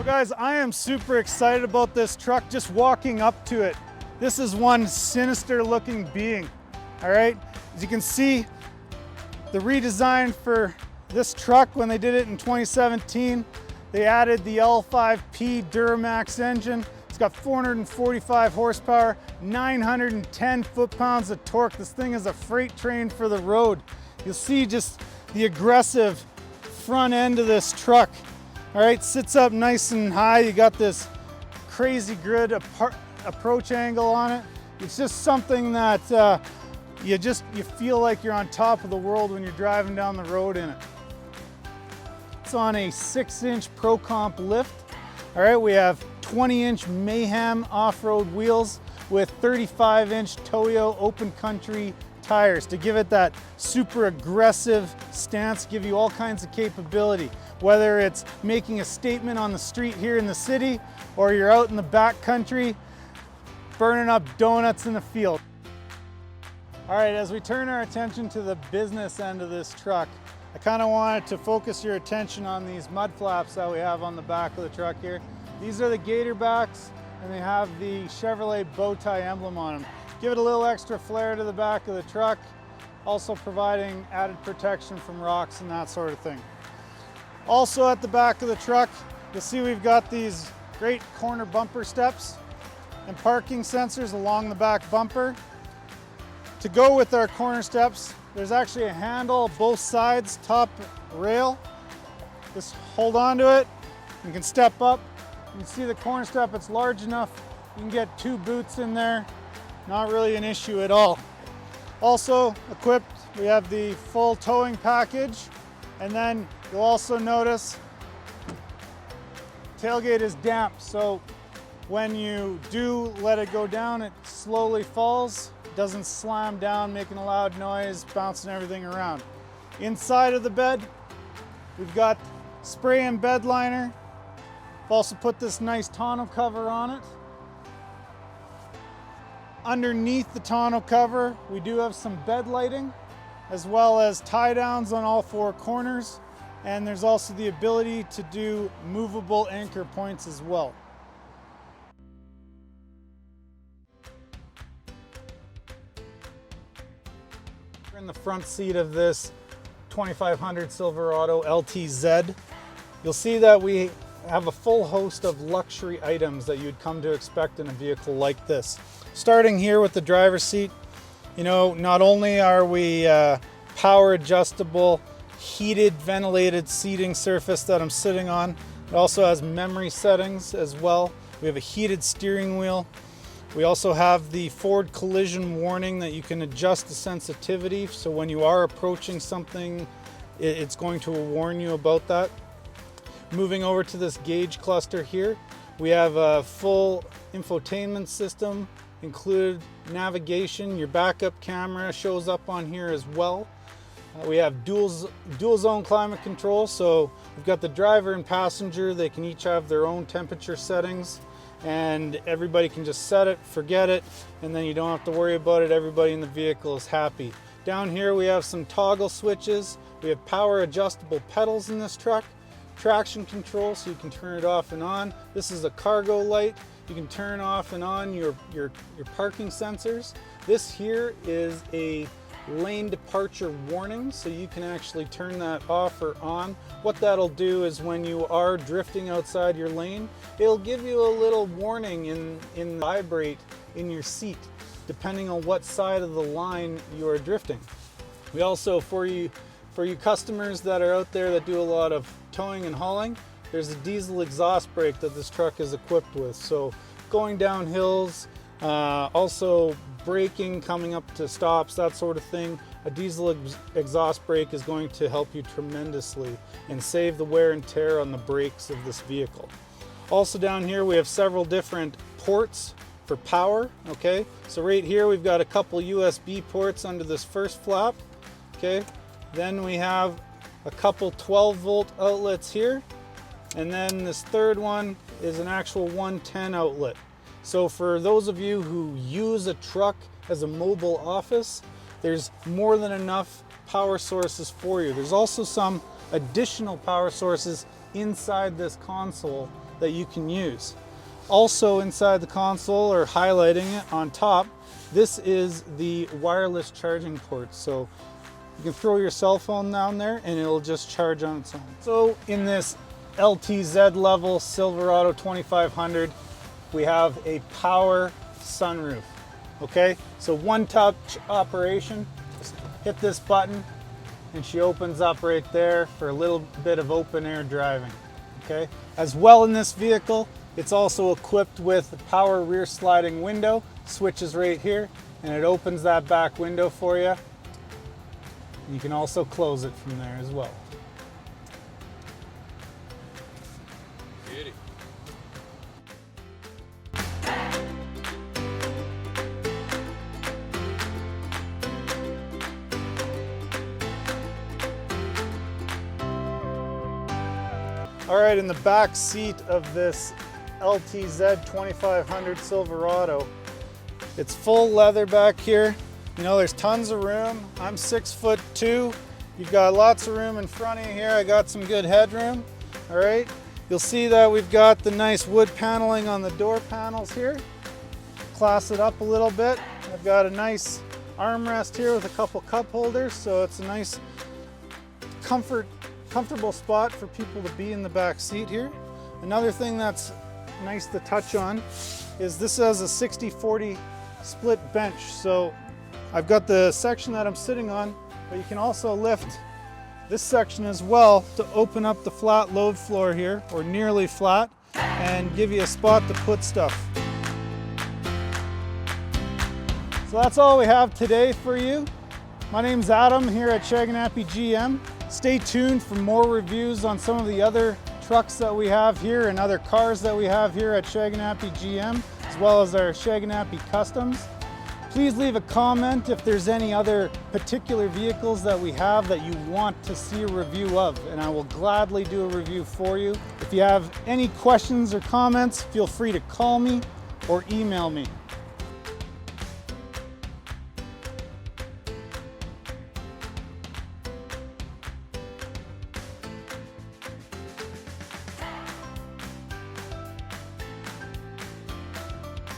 Guys, I am super excited about this truck just walking up to it. This is one sinister looking being, all right? As you can see, the redesign for this truck when they did it in 2017, they added the L5P Duramax engine. It's got 445 horsepower, 910 foot-pounds of torque. This thing is a freight train for the road. You'll see just the aggressive front end of this truck. All right, sits up nice and high. You got this crazy grid approach angle on it. It's just something that you feel like you're on top of the world when you're driving down the road in it. It's on a 6-inch Pro Comp lift. All right, we have 20-inch Mayhem off-road wheels with 35-inch Toyo open country tires to give it that super aggressive stance, give you all kinds of capability. Whether it's making a statement on the street here in the city or you're out in the back country burning up donuts in the field. All right, as we turn our attention to the business end of this truck, I kind of wanted to focus your attention on these mud flaps that we have on the back of the truck here. These are the gator backs and they have the Chevrolet bow tie emblem on them. Give it a little extra flair to the back of the truck, also providing added protection from rocks and that sort of thing. Also at the back of the truck, you'll see we've got these great corner bumper steps and parking sensors along the back bumper. To go with our corner steps, there's actually a handle both sides, top rail. Just hold on to it. You can step up. You can see the corner step, it's large enough. You can get 2 boots in there. Not really an issue at all. Also equipped, we have the full towing package. And then you'll also notice tailgate is damp, so when you do let it go down, it slowly falls. It doesn't slam down, making a loud noise, bouncing everything around. Inside of the bed, we've got spray and bed liner. We've also put this nice tonneau cover on it. Underneath the tonneau cover, we do have some bed lighting, as well as tie downs on all 4 corners. And there's also the ability to do movable anchor points as well. We're in the front seat of this 2500 Silverado LTZ. You'll see that we have a full host of luxury items that you'd come to expect in a vehicle like this. Starting here with the driver's seat, you know, not only are we power adjustable, heated, ventilated seating surface that I'm sitting on, it also has memory settings as well. We have a heated steering wheel. We also have the forward collision warning that you can adjust the sensitivity, so when you are approaching something, it's going to warn you about that. Moving over to this gauge cluster here, we have a full infotainment system, included navigation. Your backup camera shows up on here as well. We have dual zone climate control, so we've got the driver and passenger. They can each have their own temperature settings, and everybody can just set it, forget it, and then you don't have to worry about it. Everybody in the vehicle is happy. Down here we have some toggle switches. We have power adjustable pedals in this truck. Traction control, so you can turn it off and on. This is a cargo light. You can turn off and on your parking sensors. This here is a lane departure warning, so you can actually turn that off or on. What that'll do is when you are drifting outside your lane, it'll give you a little warning in vibrate in your seat, depending on what side of the line you are drifting. We also, for you customers that are out there that do a lot of towing and hauling, there's a diesel exhaust brake that this truck is equipped with. So going down hills, also braking, coming up to stops, that sort of thing, a diesel exhaust brake is going to help you tremendously and save the wear and tear on the brakes of this vehicle. Also down here we have several different ports for power, okay? So right here we've got a couple USB ports under this first flap, okay? Then we have a couple 12-volt outlets here, and then this third one is an actual 110 outlet. So for those of you who use a truck as a mobile office, there's more than enough power sources for you. There's also some additional power sources inside this console that you can use. Also inside the console, or highlighting it on top, this is the wireless charging port. So you can throw your cell phone down there and it'll just charge on its own. So in this LTZ level Silverado 2500, we have a power sunroof. Okay, so one touch operation, just hit this button and she opens up right there for a little bit of open air driving. Okay, as well in this vehicle, it's also equipped with a power rear sliding window, switches right here, and it opens that back window for you. You can also close it from there as well. Beauty. All right, in the back seat of this LTZ 2500 Silverado, it's full leather back here. You know, there's tons of room. I'm 6'2". You've got lots of room in front of you here. I got some good headroom. All right, you'll see that we've got the nice wood paneling on the door panels here. Class it up a little bit. I've got a nice armrest here with a couple cup holders, so it's a nice comfortable spot for people to be in the back seat here. Another thing that's nice to touch on is this has a 60-40 split bench. So I've got the section that I'm sitting on, but you can also lift this section as well to open up the flat load floor here, or nearly flat, and give you a spot to put stuff. So that's all we have today for you. My name's Adam here at Shaganappi GM. Stay tuned for more reviews on some of the other trucks that we have here and other cars that we have here at Shaganappi GM, as well as our Shaganappi Customs. Please leave a comment if there's any other particular vehicles that we have that you want to see a review of, and I will gladly do a review for you. If you have any questions or comments, feel free to call me or email me.